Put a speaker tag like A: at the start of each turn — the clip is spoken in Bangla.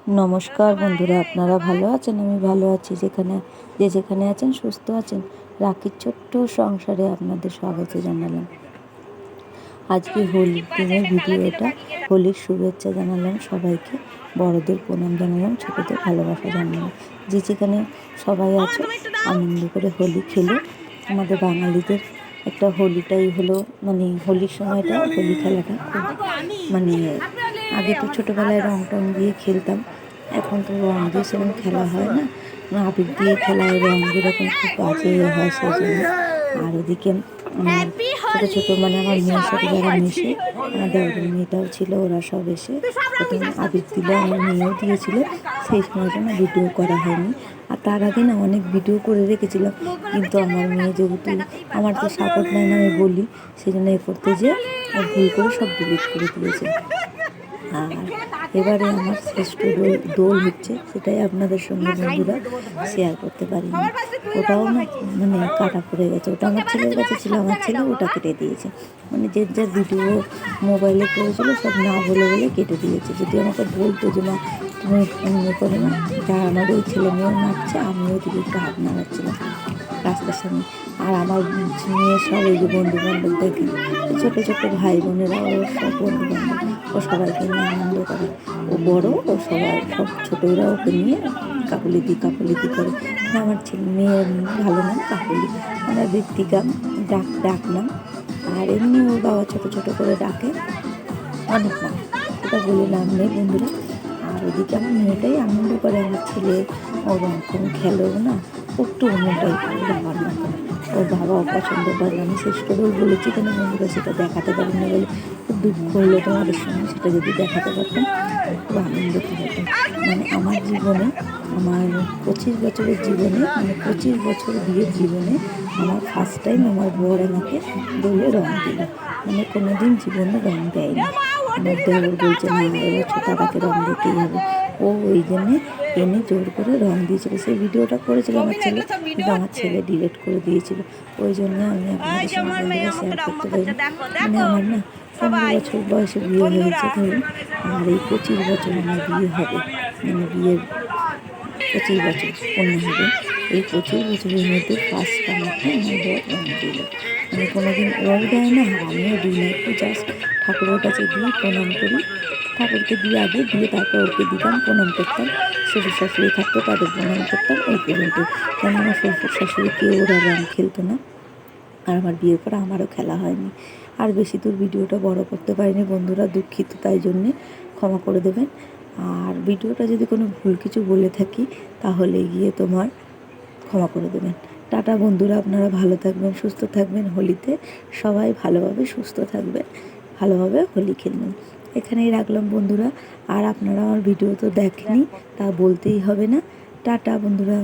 A: নমস্কার বন্ধুরা, আপনারা ভালো আছেন? আমি ভালো আছি। যেখানে আছেন সুস্থ আছেন। রাখির ছোট্ট সংসারে আপনাদের স্বাগত জানালাম। আজকে হোলির দিনের ভিডিওটা, হোলির শুভেচ্ছা জানালাম সবাইকে, বড়দের প্রণাম জানালাম, ছোটদের ভালোবাসা জানালাম। যেখানে সবাই আছে আনন্দ করে হোলি খেলো। আমাদের বাঙালিদের একটা হোলিটাই হলো, মানে হোলির সময়টা, হোলি খেলাটা খুব মানে আগে তো ছোটোবেলায় রং টং দিয়ে খেলতাম, এখন তো রং দিয়ে সেরকম খেলা হয় না, আবির দিয়ে খেলা হয়, রং যেরকম খুব বাজে হয় সেই জন্য। আর ওদিকে ছোটো ছোটো মানে আমার মেয়ের সাথে যারা মেশে, আমার দেওয়ার মেয়েটাও ছিল, ওরা সব এসে প্রথমে আবির দিল, আমার মেয়েও দিয়েছিল। সেই সময়টা না ভিডিও করা হয়নি। আর তার আগে না অনেক ভিডিও করে রেখেছিলাম, কিন্তু আমার মেয়ে যেহেতু আমার তো সাপোর্ট নেয় না, আমি বলি, সেই জন্য এ করতে যে ভুল করে সব ডিলিট করে দিয়েছে। আর এবারে আমার শ্রেষ্ঠ দোল হচ্ছে, সেটাই আপনাদের সঙ্গে বন্ধুরা শেয়ার করতে পারিনি। ওটাও না মানে কাটা পড়ে গেছে, ওটা আমার ছেলের কাছে ছিল, আমার ছেলে ওটা কেটে দিয়েছে। মানে যে যার ভিডিও মোবাইলে করেছিল সব না বলে কেটে দিয়েছে। যদি আমাকে বলতো যে মা তুমি মনে করো না, যা আমার ওই ছেলে মেয়েও নাচছে, আমিও ওদিকে একটু হাত নাড়াচ্ছিলাম রাস্তার সামনে। আর আমার মেয়ে সব এই যে বন্ধু বান্ধব দেখেন, ছোটো ছোটো ভাই বোনেরা, ও সব বন্ধু বান্ধব, ও সবাইকে নিয়ে আনন্দ করে। ও বড়, ও সব ছোটোরা ওকে নিয়ে কাকুলিদি করে। আমার ছেলে মেয়ে ভালো নাম কাকুলি, আমরা ঋত্বিকা ডাকলাম। আর এমনি ওর বাবা ছোটো ছোটো করে ডাকে, অনেক নাম, সেটা বলে নাম নেই বন্ধুরা। আর ওদিকে আমার মেয়েটাই আনন্দ করে, আমার ছেলে ওর রকম খেলেও না, একটু অন্যটাই বাবার মতন। ওর বাবাও পছন্দ করে। আমি শ্রেষ্ঠ দোল বলেছি কেন বন্ধুরা, সেটা দেখাতে পারি না বলে খুব দুঃখ হলো তোমাদের সঙ্গে। সেটা যদি দেখাতে পারতাম খুব আনন্দিত হতাম। মানে আমার জীবনে, আমার 25 বছরের জীবনে, মানে 25 বছর বিয়ের জীবনে আমার ফার্স্ট টাইম আমার বর আমাকে দোলে রং দিল। মানে কোনো দিন জীবনে রং দেয়নি। আমার দেওর বলছে না, এবছর দাদাকে রং দিতেই হবে। ও ওই জন্যে এনে জোর করে রং দিয়েছিল। সেই ভিডিওটা করেছিল আমার ছেলে, কিন্তু আমার ছেলে ডিলিট করে দিয়েছিল। ওই জন্য আমি আপনাদের সঙ্গে শেয়ার করতে পারি। মানে আমার না 15 বছর বয়সে বিয়ে হয়েছে ধরুন, আর এই 25 বছর আমার বিয়ে হবে, মানে বিয়ের 25 বছর পূর্ণ হবে। এই 25 বছরের মধ্যে ফার্স্ট আমাকে আমার বর রং দিল। মানে কোনোদিন ওও দেয় না, আর আমিও দিই না। একটু জাস্ট ঠাকুরের কাছে দিয়ে প্রণাম করি, ঠাকুরকে দিয়ে আগে দিয়ে তারপর ওকে দিতাম, প্রণাম করতাম। শ্বশুর শাশুড়ি থাকতো, তাদের প্রণাম করতাম, এই পর্যন্ত। কারণ আমার শ্বশুর শাশুড়ি কেউ ওরা রং খেলতো না, আর আমার বিয়ের পর আমারও খেলা হয়নি। আর বেশি দূর ভিডিওটা বড় করতে পারিনি বন্ধুরা, দুঃখিত, তাই জন্যে ক্ষমা করে দেবেন। আর ভিডিওটা যদি কোনো ভুল কিছু বলে থাকি তাহলে গিয়ে তোমার ক্ষমা করে দেবেন। টাটা বন্ধুরা, আপনারা ভালো থাকবেন, সুস্থ থাকবেন। হোলিতে সবাই ভালোভাবে সুস্থ থাকবেন, ভালোভাবে হোলি খেলবেন। এখানেই রাখলাম বন্ধুরা। আর আপনারা আমার ভিডিও তো দেখেনি, তা বলতেই হবে না। টাটা বন্ধুরা।